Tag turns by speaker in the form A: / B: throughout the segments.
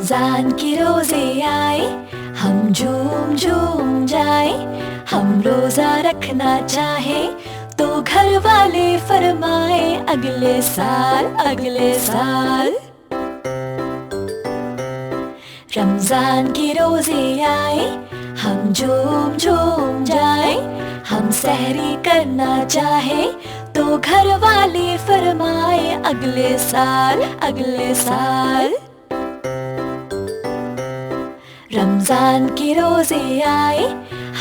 A: रमजान के रोजे आए, हम झूम झूम जाए। हम रोजा रखना चाहे तो घर वाले फरमाए अगले साल अगले साल। रमजान के रोजे आए, हम झूम झूम जाए। हम सहरी करना चाहे तो घर वाले फरमाए अगले साल अगले साल। रमजान के रोजे आए,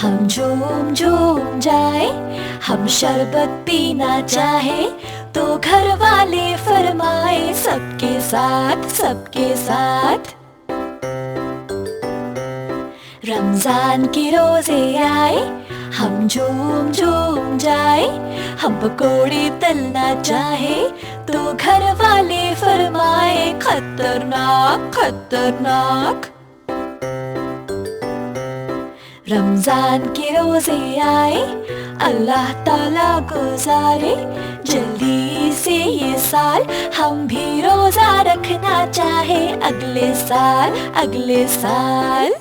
A: हम झूम झूम जाए। हम शरबत पीना चाहे तो घर वाले फरमाए सबके साथ सबके साथ। रमजान के रोजे आए, हम झूम झूम जाए। हम पकोड़े तलना चाहे तो घर वाले फरमाए खतरनाक खतरनाक। रमजान के रोजे आए, अल्लाह ताला गुजारे जल्दी से ये साल। हम भी रोजा रखना चाहे अगले साल अगले साल।